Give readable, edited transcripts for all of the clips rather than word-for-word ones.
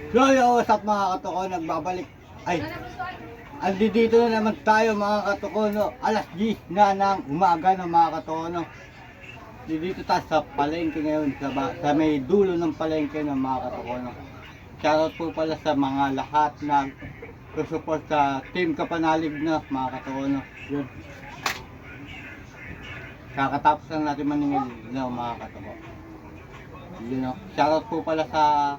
So, what's up mga katuko, nagbabalik. Ay, andito na naman tayo mga katuko, no? Alas 10 na ng umaga no, mga katuko, no? Dito tayo sa palengke ngayon, sa may dulo ng palengke no, mga katuko, no? Shoutout po pala sa mga lahat na support sa Team Kapanalig na mga katuko, no? Yun. Kakatapos lang natin maningil no, mga katuko. Yun, no? Shoutout po pala sa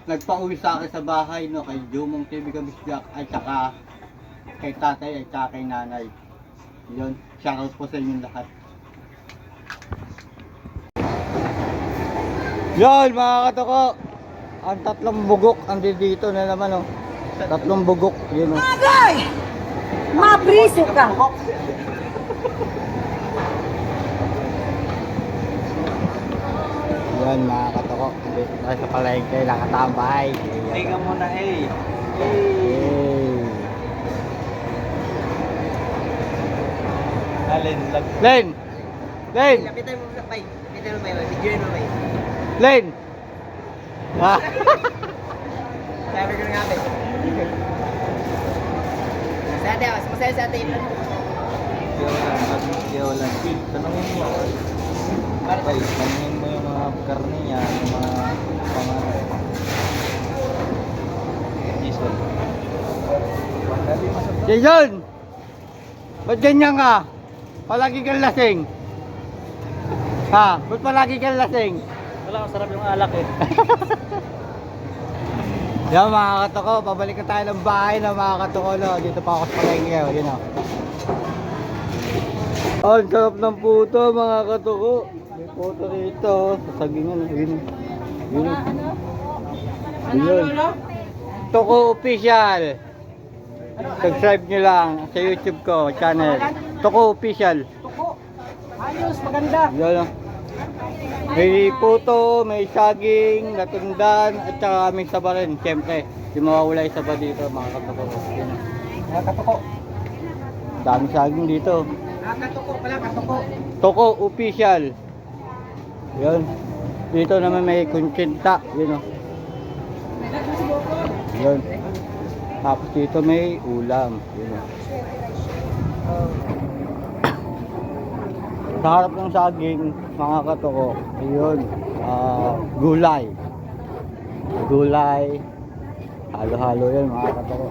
nagpa-uwi sa akin sa bahay, no, kay Jumong TV Kabisyak at saka kay tatay at saka kay nanay. Yun, shoutout po sa inyong lahat. Yun mga katuko, ang tatlong bugok andito na naman, oh. Tatlong bugok, yun, oh. Agay! Mabriso ka! Yan mga katuko, dito tayo sa palengke, nakatambay. Ay ka muna eh. Hey. Alin lag. Len! Len! Lapitan mo sa pay. Lapitan mo may video mo may. Len! Ha? Sabi ko nga ba. Sa ate, masaya sa ate. Yawalan. Tanungin mo. Ay, tanungin mo yung mga karne niya, yung mga pangalan. Jason. Jason! Ba't ganyan ka? Palagi kang lasing. Ha? Ba't palagi kang lasing? Wala, sarap yung alak eh. Yan mga katuko, babalik na tayo ng bahay na mga katuko, no? Dito pa ako sa palengke, oh. Yun, oh. Oh, ang sarap ng puto mga katuko. May puto rito, oh. Sasagingan, yun. Yun. Yun. Tuko Official. Subscribe nyo lang sa YouTube ko, channel. Tuko Official. Tuko. Ayos, maganda. Yan, oh. May puto, may saging, natundan, at saka may saba rin. Siyempre, di mawawala yung saba dito mga katuko. Yan, oh. Mga katuko. Daming saging dito. Mga katuko pala, katuko. Tuko Official. Yan. Dito naman may kunchinta. Yun, oh. Yan. Tapos dito may ulam. Yun, oh. Sa harap ng saging, mga katuko, ayun, gulay. Gulay. Halo-halo yan mga katuko.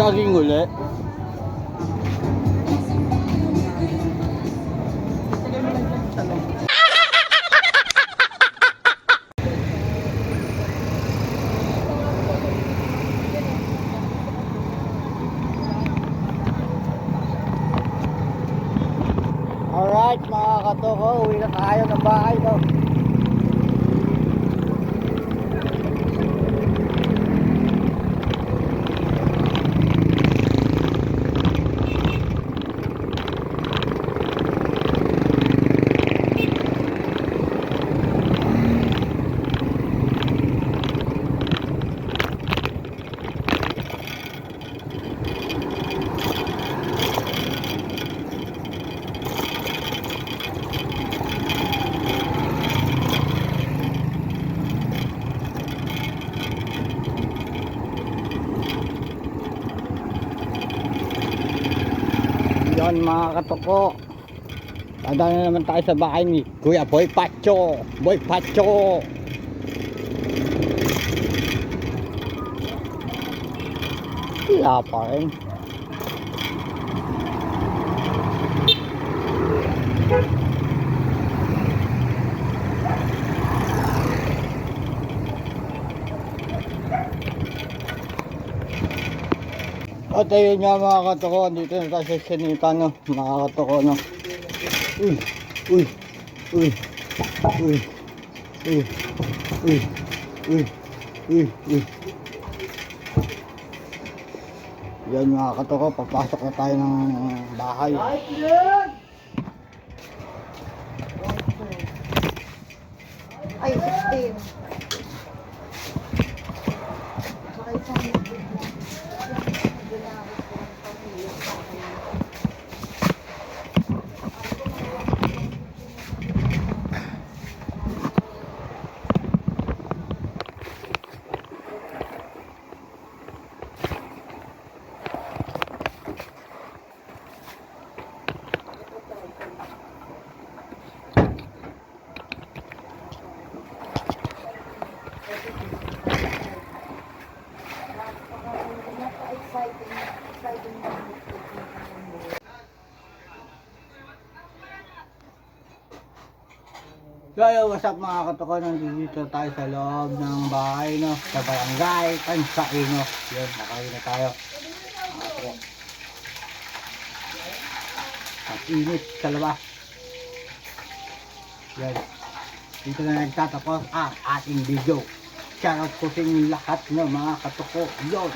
Saging ulit. Alright mga katuko, uwi na tayo ng bahay, no? Yan mga katuko, tanda na naman tayo sa bahay ni Kuya Boy Pacho. Boy Pacho. Wala pa rin. At ayun nga mga katuko, dito na tayo sa Sinita, no? Mga katuko, no? Uy! Uy! Uy! Uy! Uy! Uy! Uy! Uy! Uy! Yan mga katuko, papasok na tayo ng bahay. Ay, 16. So, yo, what's up mga katuko? Nandito tayo sa loob ng bahay, no? Sa barangay, Tansain, no? Yun, nakawin na tayo. Mga katuko. At init sa labas. Yan. Dito na nagtatapos ang ating video. Shoutout po sa inyong lahat ng mga katuko. Yun.